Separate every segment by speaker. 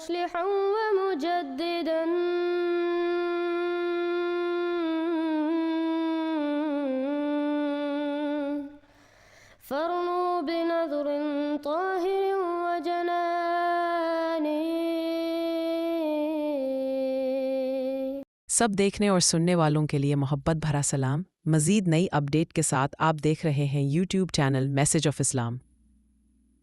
Speaker 1: مصلحا ومجددا فارنوا بنظر طاهر وجنان.
Speaker 2: سب دیکھنے اور سننے والوں کے لیے محبت بھرا سلام. مزید نئی اپڈیٹ کے ساتھ آپ دیکھ رہے ہیں یوٹیوب چینل میسج آف اسلام.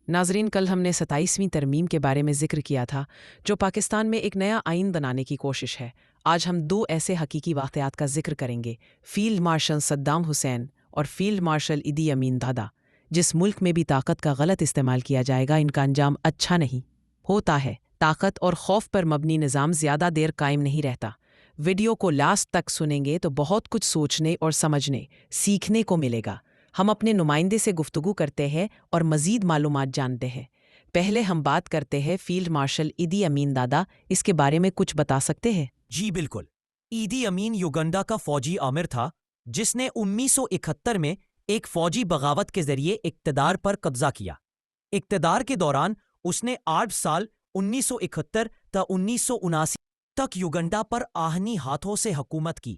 Speaker 2: ناظرین، کل ہم نے 27ویں ترمیم کے بارے میں ذکر کیا تھا جو پاکستان میں ایک نیا آئین بنانے کی کوشش ہے. آج ہم 2 ایسے حقیقی واقعات کا ذکر کریں گے: فیلڈ مارشل صدام حسین اور فیلڈ مارشل ایدی امین دادا. جس ملک میں بھی طاقت کا غلط استعمال کیا جائے گا، ان کا انجام اچھا نہیں ہوتا ہے. طاقت اور خوف پر مبنی نظام زیادہ دیر قائم نہیں رہتا. ویڈیو کو لاسٹ تک سنیں گے تو بہت کچھ سوچنے اور سمجھنے، سیکھنے کو ملے گا. ہم اپنے نمائندے سے گفتگو کرتے ہیں اور مزید معلومات جانتے ہیں. پہلے ہم بات کرتے ہیں فیلڈ مارشل ایدی امین دادا. اس کے بارے میں کچھ بتا سکتے ہیں؟
Speaker 3: جی بالکل. ایدی امین یوگنڈا کا فوجی آمر تھا جس نے 1971 میں ایک فوجی بغاوت کے ذریعے اقتدار پر قبضہ کیا. اقتدار کے دوران اس نے 8 سال 1971 تا 1979 تک یوگنڈا پر آہنی ہاتھوں سے حکومت کی.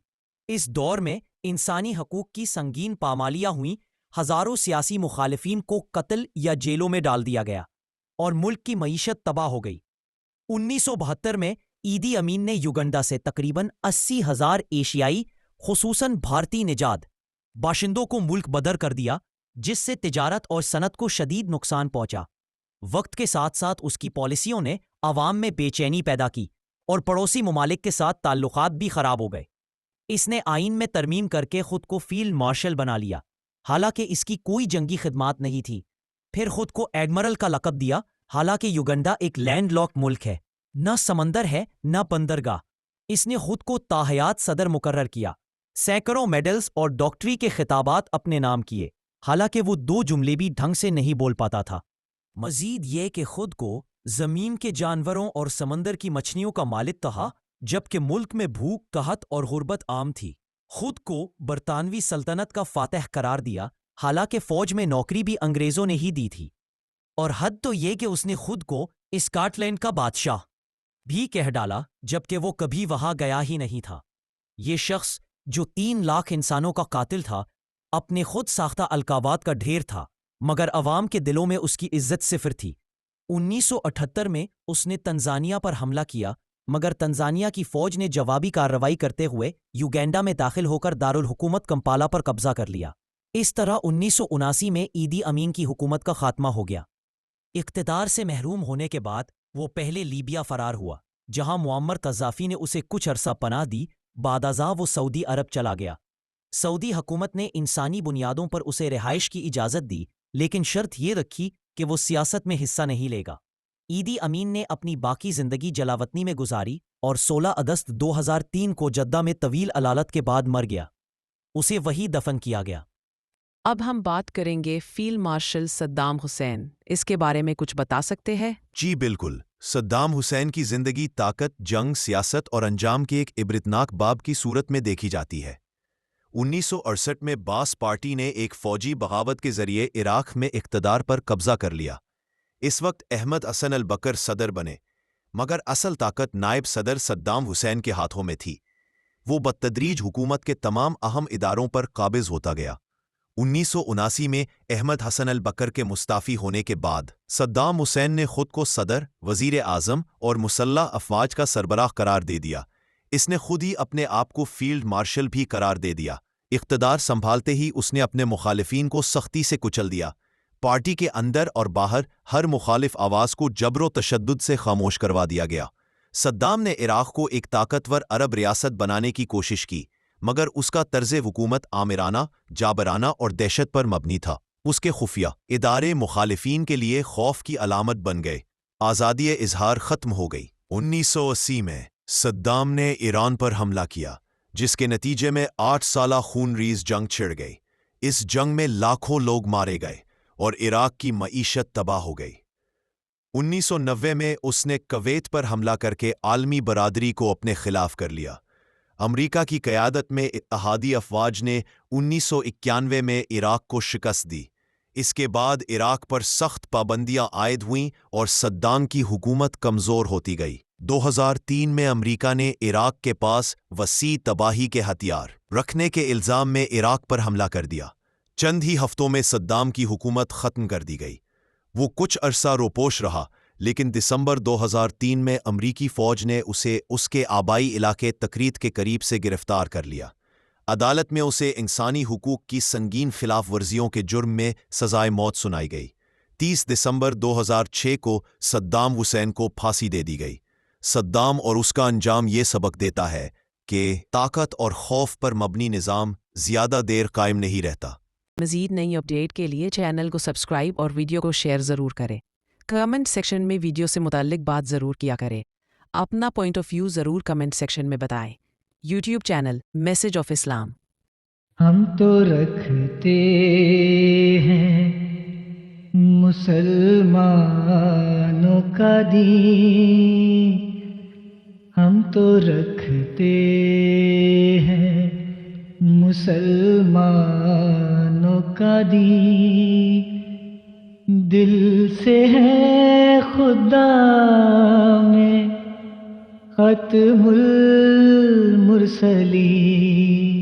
Speaker 3: اس دور میں انسانی حقوق کی سنگین پامالیاں ہوئیں، ہزاروں سیاسی مخالفین کو قتل یا جیلوں میں ڈال دیا گیا اور ملک کی معیشت تباہ ہو گئی. 1972 میں ایدی امین نے یوگنڈا سے تقریباً 80,000 ایشیائی خصوصاً بھارتی نژاد باشندوں کو ملک بدر کر دیا، جس سے تجارت اور صنعت کو شدید نقصان پہنچا. وقت کے ساتھ ساتھ اس کی پالیسیوں نے عوام میں بے چینی پیدا کی اور پڑوسی ممالک کے ساتھ تعلقات بھی خراب ہو گئے. اس نے آئین میں ترمیم کر کے خود کو فیلڈ مارشل بنا لیا، حالانکہ اس کی کوئی جنگی خدمات نہیں تھی. پھر خود کو ایڈمرل کا لقب دیا، حالانکہ یوگنڈا ایک لینڈ لاک ملک ہے، نہ سمندر ہے نہ بندرگاہ. اس نے خود کو تاحیات صدر مقرر کیا، سینکڑوں میڈلز اور ڈاکٹری کے خطابات اپنے نام کیے، حالانکہ وہ 2 جملے بھی ڈھنگ سے نہیں بول پاتا تھا. مزید یہ کہ خود کو زمین کے جانوروں اور سمندر کی مچھلیوں کا مالک کہا، جبکہ ملک میں بھوک، قحط اور غربت عام تھی. خود کو برطانوی سلطنت کا فاتح قرار دیا، حالانکہ فوج میں نوکری بھی انگریزوں نے ہی دی تھی. اور حد تو یہ کہ اس نے خود کو اسکاٹ لینڈ کا بادشاہ بھی کہہ ڈالا، جبکہ وہ کبھی وہاں گیا ہی نہیں تھا. یہ شخص جو 3 لاکھ انسانوں کا قاتل تھا، اپنے خود ساختہ القابات کا ڈھیر تھا، مگر عوام کے دلوں میں اس کی عزت صفر تھی. 1978 میں اس نے تنزانیہ پر حملہ کیا، مگر تنزانیہ کی فوج نے جوابی کارروائی کرتے ہوئے یوگینڈا میں داخل ہو کر دارالحکومت کمپالا پر قبضہ کر لیا. اس طرح 1979 میں ایدی امین کی حکومت کا خاتمہ ہو گیا. اقتدار سے محروم ہونے کے بعد وہ پہلے لیبیا فرار ہوا، جہاں معمر قذافی نے اسے کچھ عرصہ پناہ دی. بعد ازاں وہ سعودی عرب چلا گیا. سعودی حکومت نے انسانی بنیادوں پر اسے رہائش کی اجازت دی، لیکن شرط یہ رکھی کہ وہ سیاست میں حصہ نہیں لے گا. ایدی امین نے اپنی باقی زندگی جلاوطنی میں گزاری اور 16 اگست 2003 کو جدہ میں طویل علالت کے بعد مر گیا. اسے وہیں دفن کیا گیا.
Speaker 2: اب ہم بات کریں گے فیلڈ مارشل صدام حسین. اس کے بارے میں کچھ بتا سکتے ہیں؟
Speaker 4: جی بالکل. صدام حسین کی زندگی طاقت، جنگ، سیاست اور انجام کے ایک عبرتناک باب کی صورت میں دیکھی جاتی ہے. 1968 میں باس پارٹی نے ایک فوجی بغاوت کے ذریعے عراق میں اقتدار پر قبضہ کر لیا. اس وقت احمد حسن البکر صدر بنے، مگر اصل طاقت نائب صدر صدام حسین کے ہاتھوں میں تھی. وہ بتدریج حکومت کے تمام اہم اداروں پر قابض ہوتا گیا. 1979 میں احمد حسن البکر کے مستعفی ہونے کے بعد صدام حسین نے خود کو صدر، وزیر اعظم اور مسلح افواج کا سربراہ قرار دے دیا. اس نے خود ہی اپنے آپ کو فیلڈ مارشل بھی قرار دے دیا. اقتدار سنبھالتے ہی اس نے اپنے مخالفین کو سختی سے کچل دیا. پارٹی کے اندر اور باہر ہر مخالف آواز کو جبر و تشدد سے خاموش کروا دیا گیا. صدام نے عراق کو ایک طاقتور عرب ریاست بنانے کی کوشش کی، مگر اس کا طرز حکومت آمرانہ، جابرانہ اور دہشت پر مبنی تھا. اس کے خفیہ ادارے مخالفین کے لیے خوف کی علامت بن گئے. آزادی اظہار ختم ہو گئی. 1980 میں صدام نے ایران پر حملہ کیا، جس کے نتیجے میں 8 سالہ خون ریز جنگ چھڑ گئی. اس جنگ میں لاکھوں لوگ مارے گئے اور عراق کی معیشت تباہ ہو گئی. 1990 میں اس نے کویت پر حملہ کر کے عالمی برادری کو اپنے خلاف کر لیا. امریکہ کی قیادت میں اتحادی افواج نے 1991 میں عراق کو شکست دی. اس کے بعد عراق پر سخت پابندیاں عائد ہوئیں اور صدام کی حکومت کمزور ہوتی گئی۔ 2003 میں امریکہ نے عراق کے پاس وسیع تباہی کے ہتھیار رکھنے کے الزام میں عراق پر حملہ کر دیا۔ چند ہی ہفتوں میں صدام کی حکومت ختم کر دی گئی۔ وہ کچھ عرصہ روپوش رہا، لیکن دسمبر 2003 میں امریکی فوج نے اسے اس کے آبائی علاقے تکریت کے قریب سے گرفتار کر لیا۔ عدالت میں اسے انسانی حقوق کی سنگین خلاف ورزیوں کے جرم میں سزائے موت سنائی گئی۔ 30 دسمبر 2006 کو صدام حسین کو پھانسی دے دی گئی۔ صدام اور اس کا انجام یہ سبق دیتا ہے کہ طاقت اور خوف پر مبنی نظام زیادہ دیر قائم نہیں رہتا۔
Speaker 2: مزید نئی اپڈیٹ کے لیے چینل کو سبسکرائب اور ویڈیو کو شیئر ضرور کریں۔ کمنٹ سیکشن میں ویڈیو سے متعلق بات ضرور کیا کریں۔ اپنا پوائنٹ آف ویو ضرور کمنٹ سیکشن میں بتائیں۔ یوٹیوب چینل میسج آف اسلام۔
Speaker 5: ہم تو رکھتے ہیں مسلمانوں کا دین، ہم تو رکھتے ہیں مسلمانوں کا دین، دل سے ہے خدا میں ختم المرسلین۔